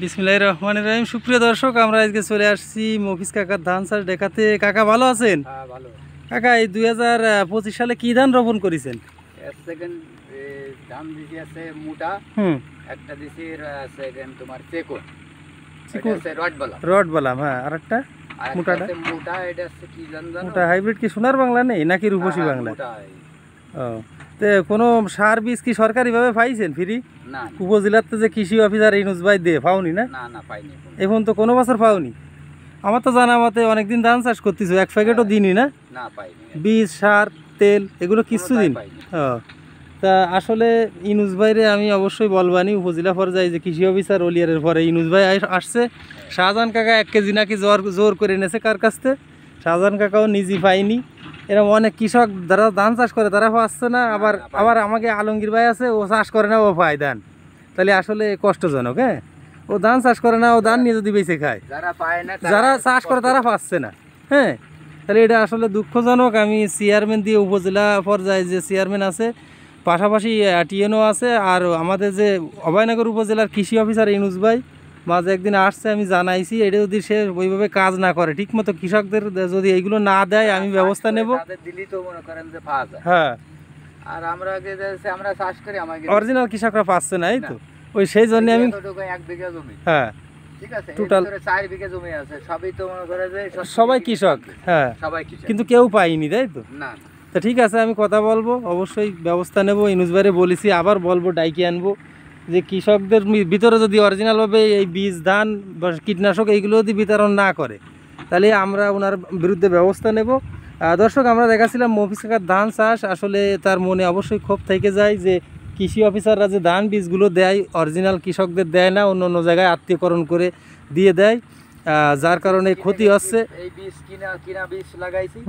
বিসমিল্লাহির রহমানির রহিম। সুপ্রিয় দর্শক, আমরা আজকে চলে আসছি মফিজ কাকার ধান চাষ দেখাতে। কাকা ভালো আছেন? হ্যাঁ ভালো। কাকা, এই 2025 সালে কি ধান রোপণ করেছেন? সেকেন্ড ধান দিছি আছে মোটা, একটা দিছি সেকেন্ড তোমার চেকো, এটা আছে রড বালাম। হ্যাঁ, আরেকটা মোটাটা মোটা, এটা আছে কি জানো? মোটা হাইব্রিড কি সোনার বাংলা নেই নাকি রূপসী বাংলা? ও, তো কোনো সার বীজ কি সরকারিভাবে পাইছেন ফ্রি? না, উপজেলাতে যে কৃষি অফিসার ইনুস ভাই দিয়ে পাওনি না? না না পাইনি এখন তো কোনো বছর পাওনি। আমার তো জানা মতে অনেকদিন ধান চাষ করতেছো, এক প্যাকেটও দিনই না? না পাইনি। বীজ, সার, তেল এগুলো কিছু দিন? ও, তা আসলে ইনুস ভাইরে আমি অবশ্যই বলবানি উপজেলা পর্যায়ে যে কৃষি অফিসার অলিয়ারের পরে ইনুস ভাই আসছে। শাহজাহান কাকা 1 কেজি নাকি জোর করে এনেছে কার কাছ থেকে, শাহজাহান কাকাও নিজে পাইনি। এরকম অনেক কৃষক যারা ধান চাষ করে তারা পাচ্ছে না, আবার আমাকে আলমগীর ভাই আছে, ও চাষ করে না, ও পায় ধান। তাহলে আসলে কষ্টজনক। হ্যাঁ, ও ধান চাষ করে না, ও ধান নিয়ে যদি বেঁচে খায়, যারা চাষ করে তারা পাচ্ছে না। হ্যাঁ, তাহলে এটা আসলে দুঃখজনক। আমি চেয়ারম্যান দিয়ে উপজেলা পর্যায়ে যে চেয়ারম্যান আছে, পাশাপাশি টিএনও আছে, আর আমাদের যে অভয়নগর উপজেলার কৃষি অফিসার ইনুস ভাই মাঝে একদিন আসছে, আমি জানাইছি এটা যদি সে ওইভাবে কাজ না করে, ঠিকমতো কৃষকদের যদি এইগুলো না দেয় আমি ব্যবস্থা নেব। হ্যাঁ, আর আমরা চাষ করি, অরিজিনাল কৃষকরা পাচ্ছে না, এই তো ওই সেই জন্য আমি 1 বিঘা জমি, হ্যাঁ ঠিক আছে, টোটাল 4 বিঘা জমি আছে, সবই তো মনে করে যে সবাই কৃষক। হ্যাঁ, সবাই কৃষক, কিন্তু কেউ পাইনি, তাই তো? না। তো ঠিক আছে, আমি কথা বলবো, অবশ্যই ব্যবস্থা নেব। ইনুস ভাইরে বলেছি, আবার বলবো, ডাইকে আনবো যে কৃষকদের ভিতরে যদি অরিজিনালভাবে এই বীজ, ধান বা কীটনাশক এইগুলো যদি বিতরণ না করে, তাহলে আমরা ওনার বিরুদ্ধে ব্যবস্থা নেব। দর্শক, আমরা দেখাছিলাম মফিজ কাকার ধান চাষ। আসলে তার মনে অবশ্যই ক্ষোভ থেকে যায় যে কৃষি অফিসাররা যে ধান বীজগুলো দেয় অরিজিনাল কৃষকদের দেয় না, অন্য অন্য জায়গায় আত্মীয়করণ করে দিয়ে দেয়, যার কারণে ক্ষতি হচ্ছে। এই বীজ কিনা বীজ লাগাইছি,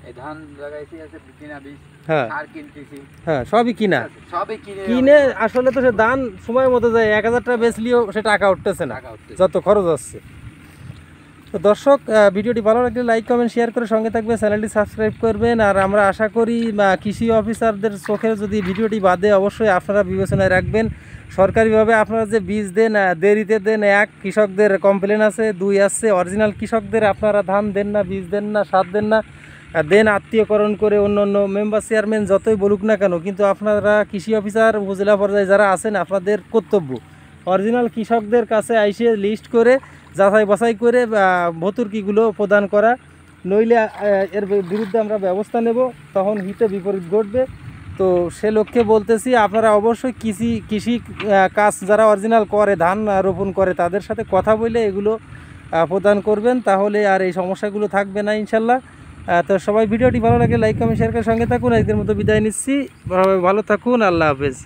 এই ধান লাগাইছি আছে কিনা বীজ, হ্যাঁ আর কিনতেছি, হ্যাঁ সবই কিনা, সবই কিনে আসলে তো সে ধান সময় মতো যায়, 1000 টাকা বেচলেও সে টাকা উঠতেছে না, যত খরচ হচ্ছে। তো দর্শক, ভিডিওটি ভালো লাগলে লাইক, কমেন্ট, শেয়ার করে সঙ্গে থাকবে, চ্যানেলটি সাবস্ক্রাইব করবেন। আর আমরা আশা করি কৃষি অফিসারদের চোখে যদি ভিডিওটি বাদে, অবশ্যই আপনারা বিবেচনায় রাখবেন। সরকারিভাবে আপনারা যে বীজ দেন, দেরিতে দেন, 1 কৃষকদের কমপ্লেন আছে, 2 আসছে অরিজিনাল কৃষকদের আপনারা ধান দেন না, বীজ দেন না, সার দেন না, দেন আত্মীয়করণ করে। অন্য অন্য মেম্বার চেয়ারম্যান যতই বলুক না কেন, কিন্তু আপনারা কৃষি অফিসার উপজেলা পর্যায়ে যারা আছেন, আপনাদের কর্তব্য অরিজিনাল কৃষকদের কাছে আইসে লিস্ট করে যাচাই বাছাই করে ভর্তুকিগুলো প্রদান করা, নইলে এর বিরুদ্ধে আমরা ব্যবস্থা নেব, তখন হিতে বিপরীত ঘটবে। তো সে লক্ষ্যে বলতেছি, আপনারা অবশ্যই কৃষি কাজ যারা অরিজিনাল করে, ধান রোপণ করে, তাদের সাথে কথা বলে এগুলো প্রদান করবেন, তাহলে আর এই সমস্যাগুলো থাকবে না ইনশাল্লাহ। তো সবাই ভিডিওটি ভালো লাগে লাইক, কমেন্ট, শেয়ার করে সঙ্গে থাকুন। আজকের মতো বিদায় নিচ্ছি, ভালো থাকুন, আল্লাহ হাফেজ।